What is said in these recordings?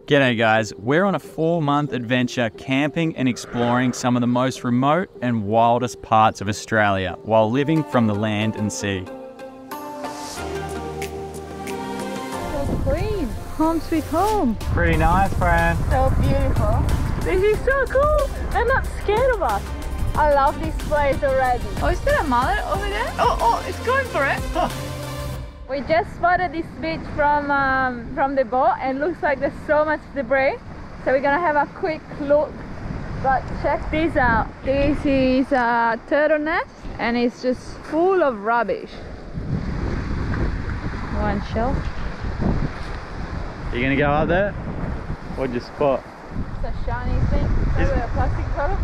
G'day guys, we're on a 4-month adventure camping and exploring some of the most remote and wildest parts of Australia while living from the land and sea. So clean, home sweet home. Pretty nice, Fran. So beautiful. This is so cool. They're not scared of us. I love this place already. Oh, is there a mullet over there? Oh, it's going for it. Huh. We just spotted this beach from the boat and looks like there's so much debris. So we're gonna have a quick look. But check this out. This is a turtle nest and it's just full of rubbish. One shell. You gonna go up there? What'd you spot? It's a shiny thing. Is it a plastic bottle?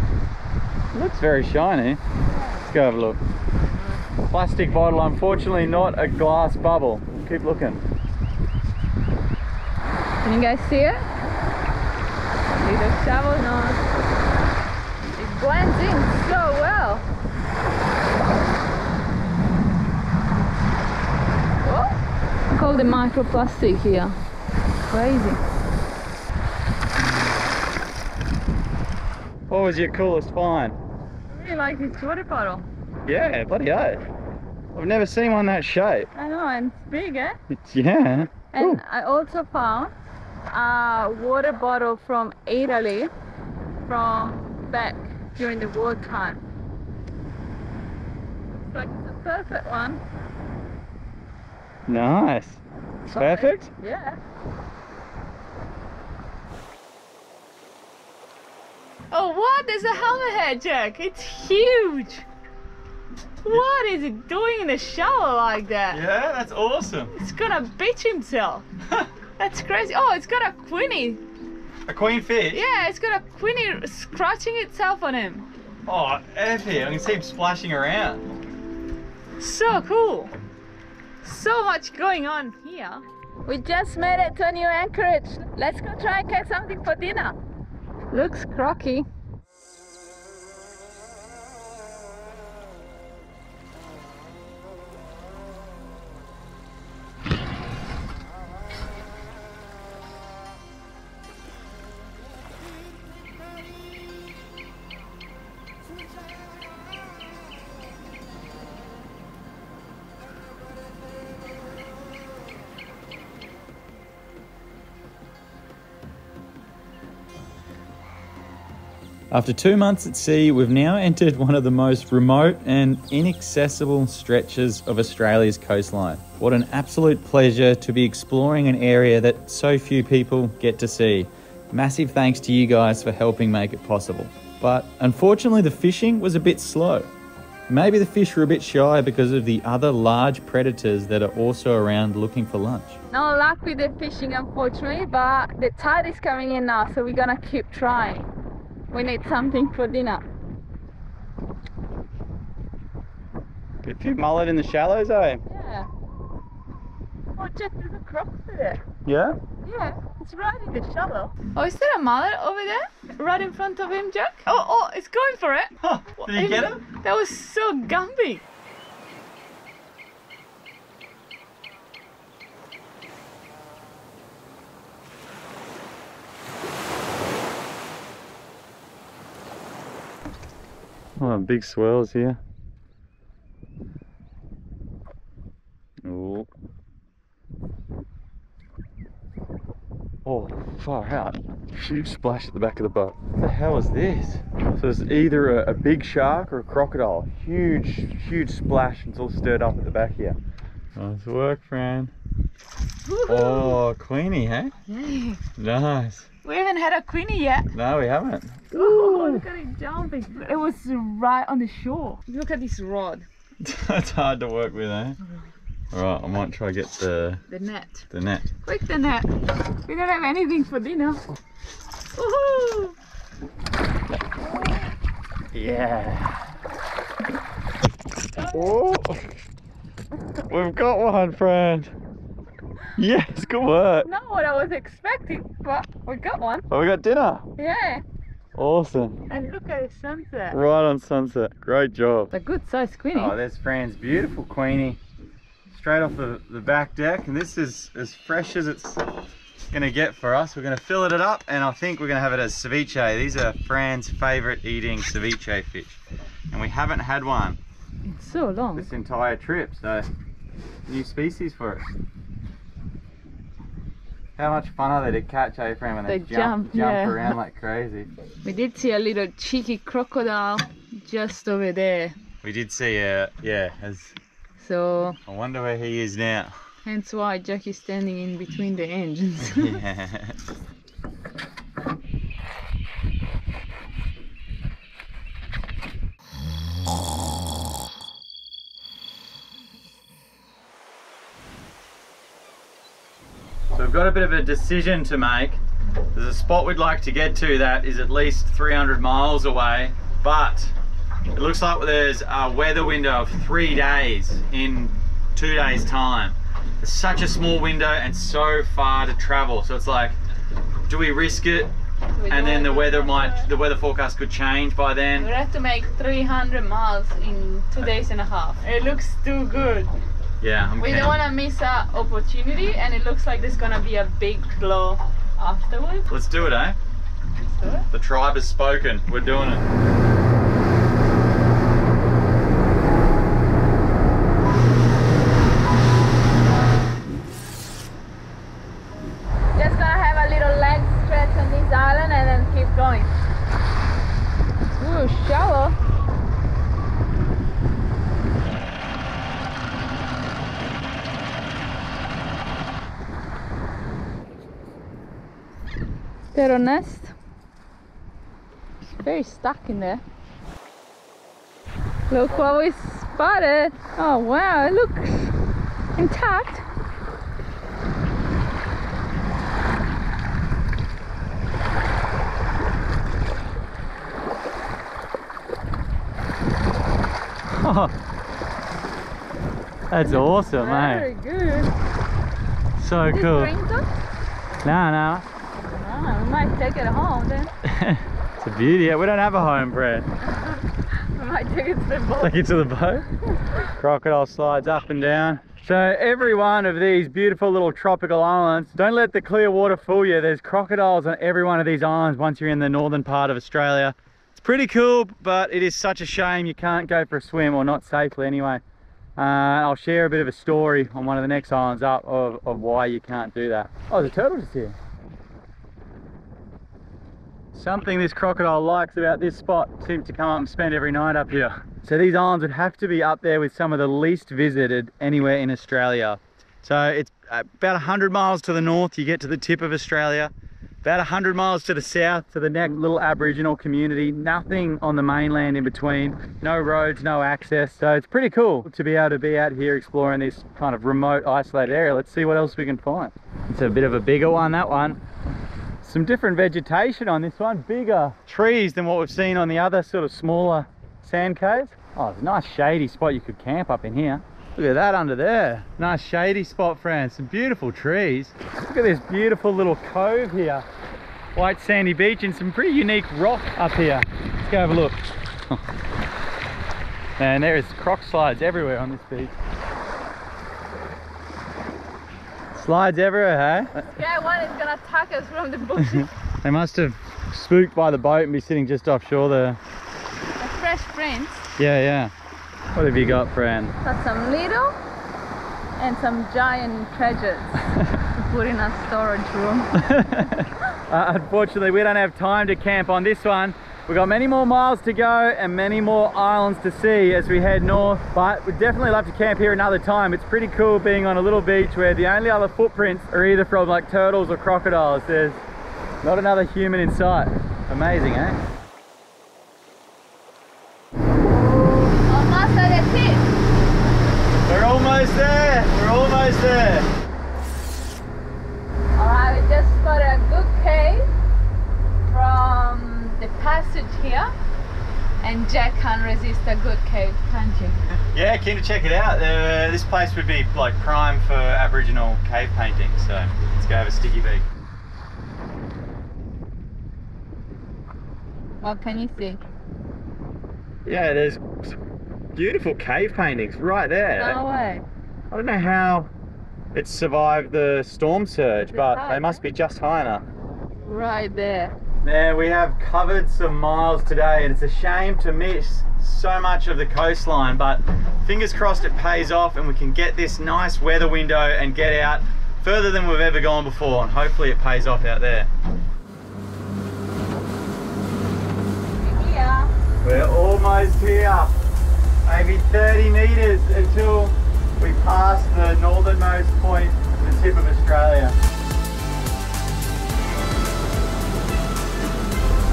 Looks very shiny. Yeah. Let's go have a look. Plastic bottle, unfortunately not a glass bubble. Keep looking. Can you guys see it? Little shovel, no. It blends in so well. Oh, called the microplastic here. Crazy. What was your coolest find? I really like this water bottle. Yeah, bloody hell. I've never seen one that shape. I know, and it's big, eh? Yeah. And Ooh. I also found a water bottle from Italy from back during the war time. Looks like it's a perfect one. Nice. Perfect? Yeah. Oh, what? There's a hammerhead, Jack. It's huge. What is it doing in the shower like that? Yeah, that's awesome. It's gonna beach himself. That's crazy. Oh, it's got a queenie. A queen fish? Yeah, it's got a queenie scratching itself on him. Oh, epic. I can see him splashing around. So cool. So much going on here. We just made it to a new anchorage. Let's go try and catch something for dinner. Looks croaky. After 2 months at sea, we've now entered one of the most remote and inaccessible stretches of Australia's coastline. What an absolute pleasure to be exploring an area that so few people get to see. Massive thanks to you guys for helping make it possible. But unfortunately, the fishing was a bit slow. Maybe the fish were a bit shy because of the other large predators that are also around looking for lunch. No luck with the fishing, unfortunately, but the tide is coming in now, so we're gonna keep trying. We need something for dinner. Get a few mullet in the shallows, eh? Yeah. Oh, Jack, there's a crocodile there. Yeah? Yeah, it's right in the shallow. Oh, is there a mullet over there? Right in front of him, Jack? Oh, it's going for it. Huh, did you get him? That was so Gumby. Oh, big swells here. Oh. Oh, far out. Huge splash at the back of the boat. What the hell is this? So it's either a big shark or a crocodile. Huge splash and it's all stirred up at the back here. Nice work, Fran. Oh, Queenie, hey? Yeah. Nice. We haven't had a queenie yet. No, we haven't. Oh, look at it jumping. It was right on the shore. Look at this rod. That's hard to work with, eh? Alright, I might try to get the net. The net. Quick, the net. We don't have anything for dinner. Woohoo! Yeah. Oh, we've got one, friend. Yes, good work. Not what I was expecting, but we got one. Oh, we got dinner. Yeah. Awesome. And look at the sunset. Right on sunset. Great job. It's a good size queenie. Oh, there's Fran's beautiful queenie. Straight off the back deck. And this is as fresh as it's gonna get for us. We're gonna fill it up, and I think we're gonna have it as ceviche. These are Fran's favorite eating ceviche fish, and we haven't had one It's so long. this entire trip, so new species for us. How much fun are they to catch, Fran, when they jump yeah. around like crazy? We did see a little cheeky crocodile just over there. We did see So I wonder where he is now. hence why Jack is standing in between the engines. Yeah. So we've got a bit of a decision to make. There's a spot we'd like to get to that is at least 300 miles away, but it looks like there's a weather window of 3 days in 2 days time. It's such a small window and so far to travel. So it's like, do we risk it? And then the weather forecast could change by then. We have to make 300 miles in 2 days and a half. It looks too good. Yeah, We don't want to miss an opportunity, and it looks like there's gonna be a big blow afterwards. Let's do it, eh? Let's do it. The tribe has spoken. We're doing it. Just gonna have a little leg stretch on this island and then keep going. Ooh, shallow. Turtle nest. It's very stuck in there. Look what we spotted. Oh wow, it looks intact. Oh, that's awesome, Very mate. good. So cool. Drink them? No. Oh, we might take it home then. It's a beauty. Yeah, we don't have a home, Brad. We might take it to the boat. Take it to the boat. Crocodile slides up and down. So every one of these beautiful little tropical islands, don't let the clear water fool you. There's crocodiles on every one of these islands once you're in the northern part of Australia. It's pretty cool, but it is such a shame you can't go for a swim, or not safely anyway. I'll share a bit of a story on one of the next islands up of why you can't do that. Oh, there's a turtle just here. Something this crocodile likes about this spot seems to come up and spend every night up here. So these islands would have to be up there with some of the least visited anywhere in Australia. So it's about 100 miles to the north, you get to the tip of Australia. About 100 miles to the south, to the next little Aboriginal community. Nothing on the mainland in between. No roads, no access. So it's pretty cool to be able to be out here exploring this kind of remote, isolated area. Let's see what else we can find. It's a bit of a bigger one, that one. Some different vegetation on this one. Bigger trees than what we've seen on the other sort of smaller sand caves. Oh, it's a nice shady spot you could camp up in here. Look at that under there. Nice shady spot, Fran. Some beautiful trees. Look at this beautiful little cove here. White sandy beach and some pretty unique rock up here. Let's go have a look. And there is croc slides everywhere on this beach. Slides everywhere, hey? Yeah, one is gonna attack us from the bushes. They must have spooked by the boat and be sitting just offshore there. A fresh prints. Yeah. What have you got, Fran? Got some little and some giant treasures to put in a storage room. Unfortunately, we don't have time to camp on this one. We've got many more miles to go and many more islands to see as we head north, but we'd definitely love to camp here another time. It's pretty cool being on a little beach where the only other footprints are either from like turtles or crocodiles. There's not another human in sight. Amazing, eh? Almost at the tip. We're almost there. We're almost there. Alright, we just spotted a good cave from the passage here, and Jack can't resist a good cave, can't you? Yeah, keen to check it out. This place would be like prime for Aboriginal cave painting, so let's go have a sticky beak. What can you see? Yeah, there's some beautiful cave paintings right there. No way. I don't know how it's survived the storm surge, but they must be just high enough. Right there. Now we have covered some miles today, and it's a shame to miss so much of the coastline, but fingers crossed it pays off and we can get this nice weather window and get out further than we've ever gone before, and hopefully it pays off out there. We're almost here. Maybe 30 meters until we pass the northernmost point, the tip of Australia.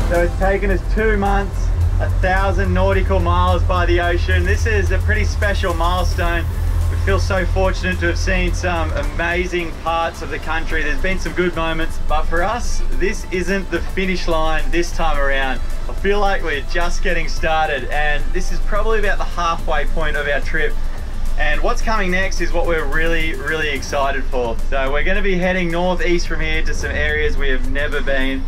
So it's taken us 2 months, 1,000 nautical miles by the ocean. This is a pretty special milestone. We feel so fortunate to have seen some amazing parts of the country. There's been some good moments, but for us, this isn't the finish line this time around. I feel like we're just getting started, and this is probably about the halfway point of our trip. And what's coming next is what we're really excited for. So we're going to be heading northeast from here to some areas we have never been.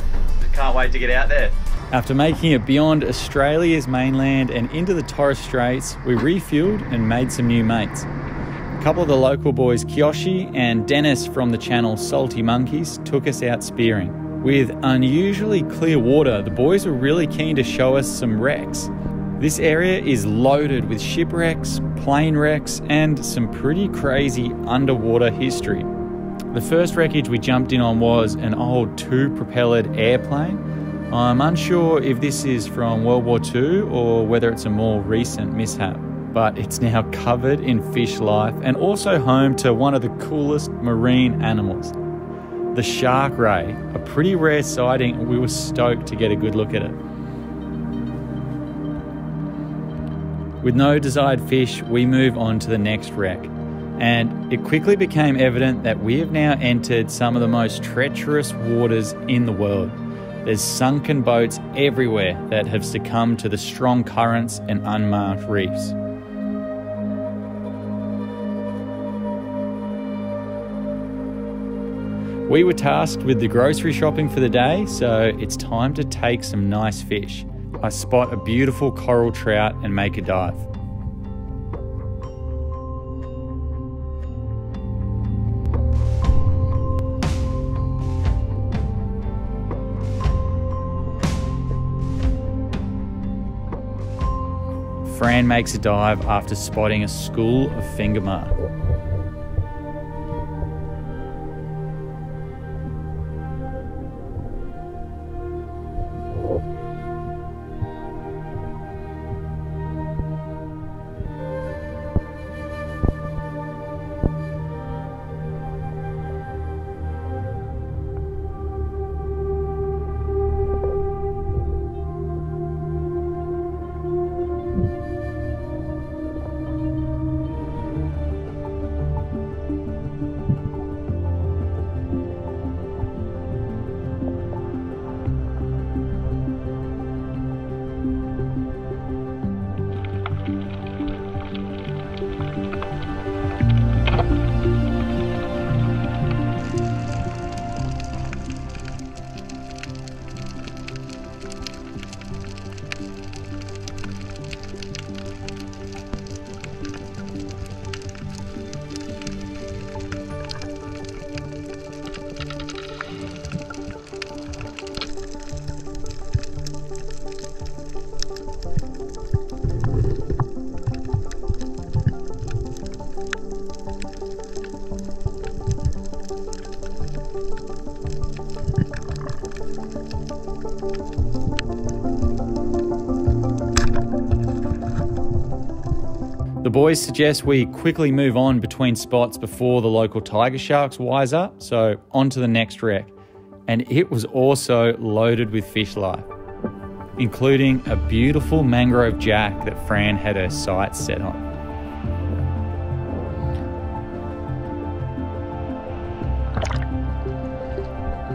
Can't wait to get out there. After making it beyond Australia's mainland and into the Torres Straits, we refueled and made some new mates. A couple of the local boys, Kyoshi and Dennis from the channel Salty Monkeys, took us out spearing. With unusually clear water, the boys were really keen to show us some wrecks. This area is loaded with shipwrecks, plane wrecks, and some pretty crazy underwater history. The first wreckage we jumped in on was an old two-propellered airplane. I'm unsure if this is from World War II or whether it's a more recent mishap, but it's now covered in fish life and also home to one of the coolest marine animals, the shark ray, a pretty rare sighting, and we were stoked to get a good look at it. With no desired fish, we move on to the next wreck. And it quickly became evident that we have now entered some of the most treacherous waters in the world. There's sunken boats everywhere that have succumbed to the strong currents and unmarked reefs. We were tasked with the grocery shopping for the day, so it's time to take some nice fish. I spot a beautiful coral trout and make a dive. Fran makes a dive after spotting a school of fingermark. The boys suggest we quickly move on between spots before the local tiger sharks wise up, so on to the next wreck. And it was also loaded with fish life, including a beautiful mangrove jack that Fran had her sights set on.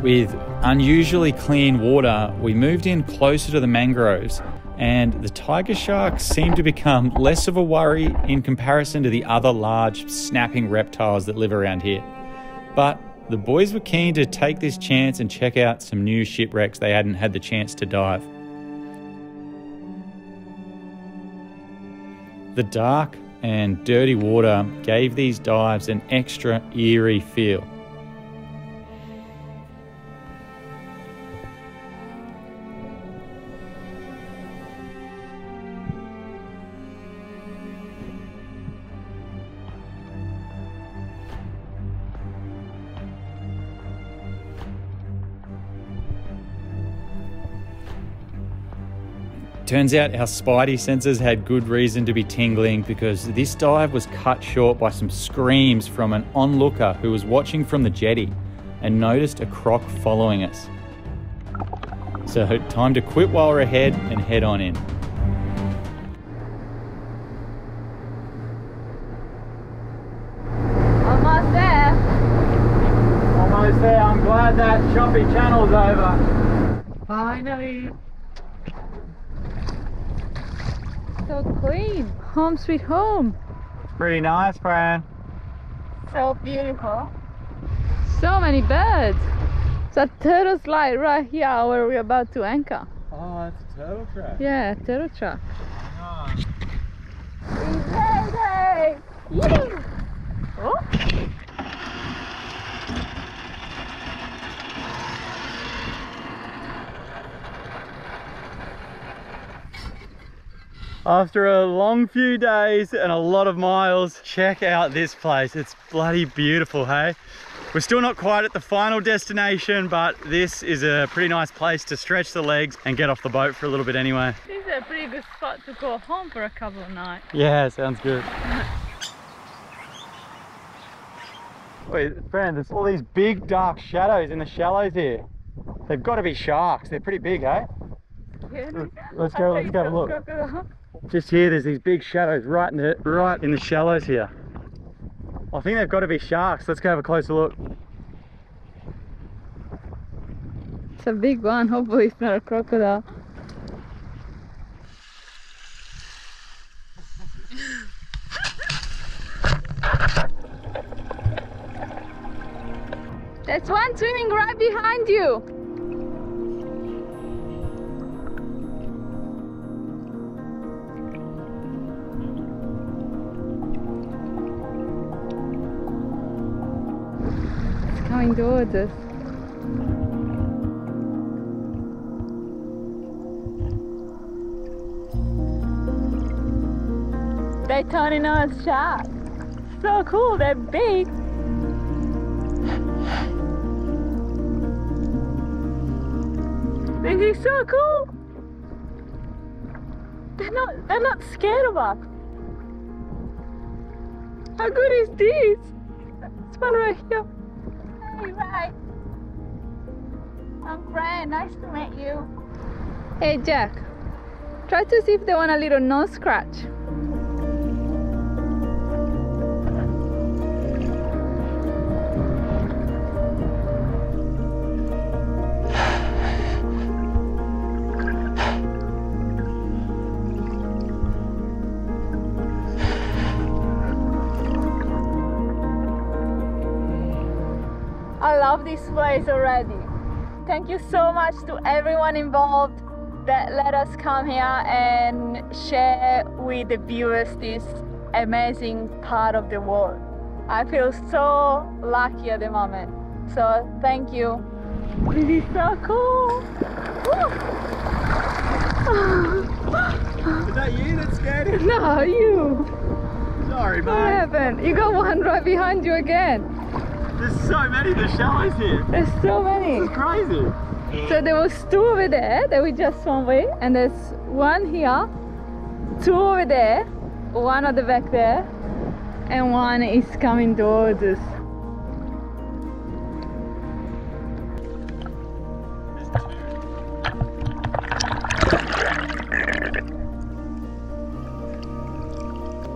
With unusually clean water, we moved in closer to the mangroves, and the tiger sharks seemed to become less of a worry in comparison to the other large snapping reptiles that live around here. But the boys were keen to take this chance and check out some new shipwrecks they hadn't had the chance to dive. The dark, and dirty water gave these dives an extra eerie feel. Turns out our spidey senses had good reason to be tingling, because this dive was cut short by some screams from an onlooker who was watching from the jetty and noticed a croc following us. So time to quit while we're ahead and head on in. Almost there. Almost there. I'm glad that choppy channel's over. Finally. So clean. Home sweet home. Pretty nice, Fran. So beautiful. So many birds. There's a turtle slide right here where we're about to anchor. Oh, it's a turtle trap. Yeah, turtle trap. Oh. Yeah. Oh. After a long few days and a lot of miles, check out this place. It's bloody beautiful, hey? We're still not quite at the final destination, but this is a pretty nice place to stretch the legs and get off the boat for a little bit anyway. This is a pretty good spot to go home for a couple of nights. Yeah, sounds good. Wait, friend, there's all these big dark shadows in the shallows here. They've got to be sharks. They're pretty big, eh? Yeah. Let's go have a look. Just here, there's these big shadows right in the shallows here. I think they've got to be sharks. Let's go have a closer look. It's a big one. Hopefully it's not a crocodile. There's one swimming right behind you. Coming towards us. They're turning us sharks. So cool, they're big. This is so cool. They're not scared of us. How good is this? This one right here. Hey, Ray. I'm Fran. Nice to meet you. Hey, Jack. Try to see if they want a little nose scratch. I love this place already. Thank you so much to everyone involved that let us come here and share with the viewers this amazing part of the world. I feel so lucky at the moment. So thank you. This is so cool. Is that you that scared him? No, you. Sorry, mate. What happened? You got one right behind you again. There's so many in the shallows here. There's so many. This is crazy. So there was two over there that we just swam with, and there's one here, two over there, one at the back there, and one is coming towards us.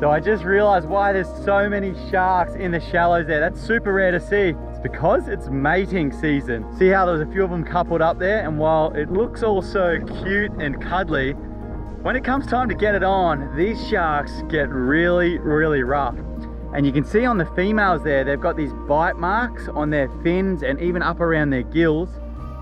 So I just realized why there's so many sharks in the shallows there. That's super rare to see. It's because it's mating season. See how there's a few of them coupled up there, and while it looks all so cute and cuddly, when it comes time to get it on, these sharks get really, really rough. And you can see on the females there, they've got these bite marks on their fins and even up around their gills.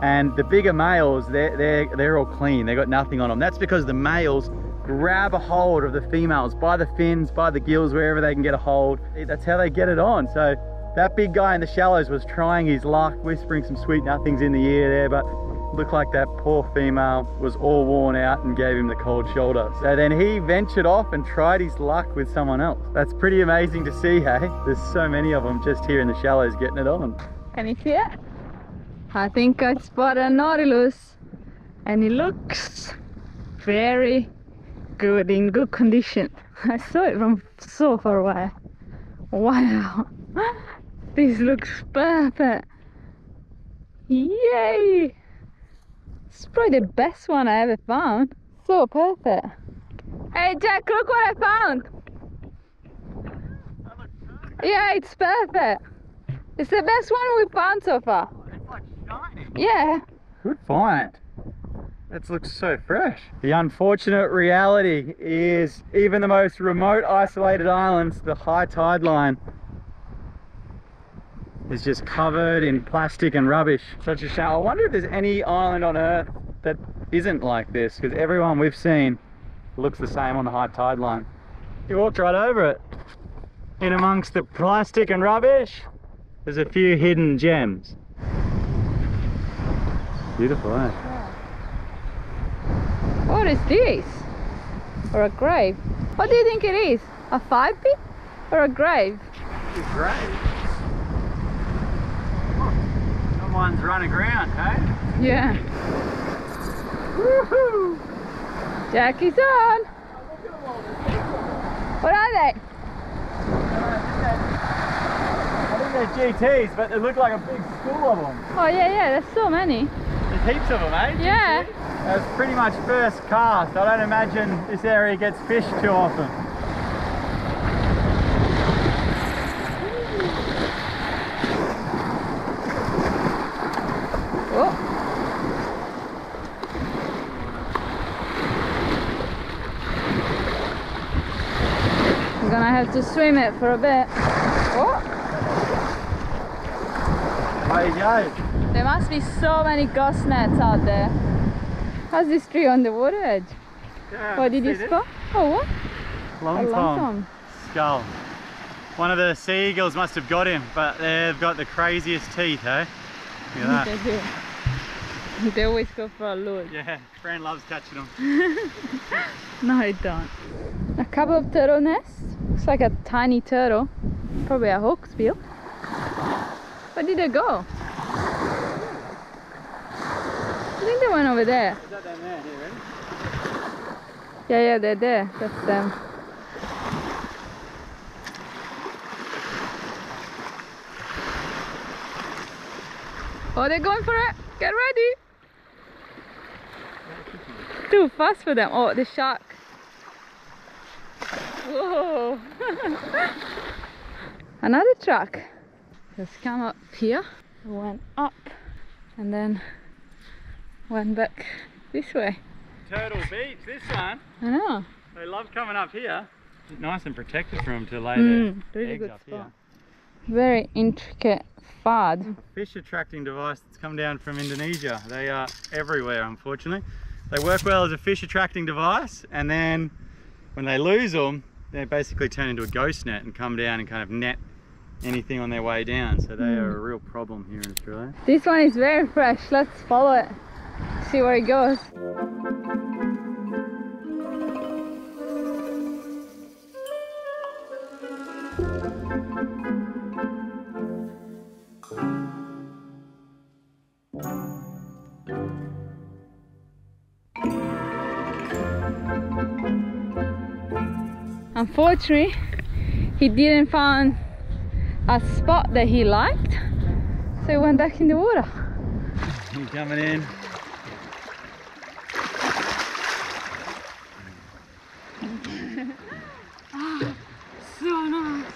And the bigger males, they're all clean. They've got nothing on them. That's because the males grab a hold of the females by the fins, by the gills, wherever they can get a hold. That's how they get it on. So that big guy in the shallows was trying his luck, whispering some sweet nothings in the ear there, but looked like that poor female was all worn out and gave him the cold shoulder. So then he ventured off and tried his luck with someone else. That's pretty amazing to see, hey? There's so many of them just here in the shallows getting it on. Can you see it? I think I spotted a Nautilus, and it looks very good, in good condition. I saw it from so far away. Wow, this looks perfect. Yay! It's probably the best one I ever found. So perfect. Hey Jack, look what I found. Yeah, it's perfect. It's the best one we found so far. It's like shiny. Yeah. Good find. That looks so fresh. The unfortunate reality is even the most remote isolated islands, the high tide line is just covered in plastic and rubbish. Such a shame. I wonder if there's any island on Earth that isn't like this, because everyone we've seen looks the same on the high tide line. You walked right over it. In amongst the plastic and rubbish, there's a few hidden gems. Beautiful, eh? What is this? Or a grave? What do you think it is? A 5-pit or a grave? A grave? Someone's run aground, hey? Yeah. Woohoo! Jackie's on! What are they? I think they're GTs, but they look like a big school of them. Oh yeah, there's so many. There's heaps of them, eh? Yeah. That's pretty much first cast. I don't imagine this area gets fished too often. Oh. I'm gonna have to swim it for a bit. Oh. There you go. There must be so many ghost nets out there. How's this tree on the water edge? Yeah, What did you spot? Oh, what? Long A Tom skull. One of the sea eagles must have got him, but they've got the craziest teeth, eh? Look at that. They do. They always go for a lure. Yeah, Fran loves catching them. No, I don't. A couple of turtle nests. Looks like a tiny turtle. Probably a hawksbill. Where did they go? I think they went over there. Is that them there? Here, ready? Yeah, they're there. That's them. Oh, they're going for it. Get ready. Too fast for them. Oh, the shark. Whoa. Another truck. Just come up here, went up, and then went back this way. Turtle Beach, this one. I know. They love coming up here. Nice and protected for them to lay Really their eggs good up spot. here. Very intricate fad. Fish attracting device that's come down from Indonesia. They are everywhere, unfortunately. They work well as a fish attracting device, and then when they lose them, they basically turn into a ghost net and come down and kind of net anything on their way down. So they are a real problem here in Australia. This one is very fresh. Let's follow it. See where it goes. Unfortunately, he didn't find a spot that he liked, so he went back in the water. He's coming in. So nice.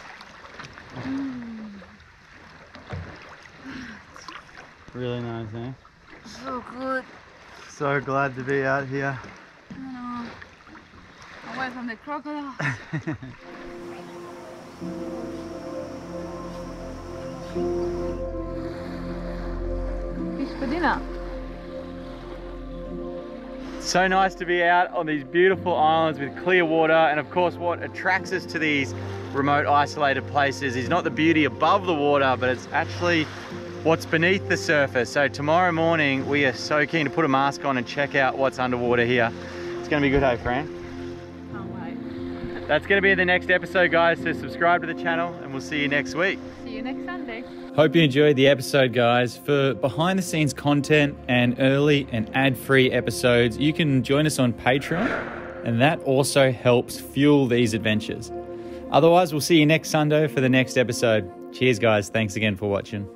Really nice, eh? So good. So glad to be out here. I know. Away from the crocodile. Fish for dinner. So nice to be out on these beautiful islands with clear water, and of course what attracts us to these remote isolated places is not the beauty above the water, but it's actually what's beneath the surface. So tomorrow morning we are so keen to put a mask on and check out what's underwater here. It's gonna be good, hey Fran? Can't wait. That's gonna be the next episode, guys, so subscribe to the channel and we'll see you next week. See you next Sunday. Hope you enjoyed the episode, guys. For behind the scenes content and early and ad-free episodes, you can join us on Patreon, and that also helps fuel these adventures. Otherwise, we'll see you next Sunday for the next episode. Cheers, guys. Thanks again for watching.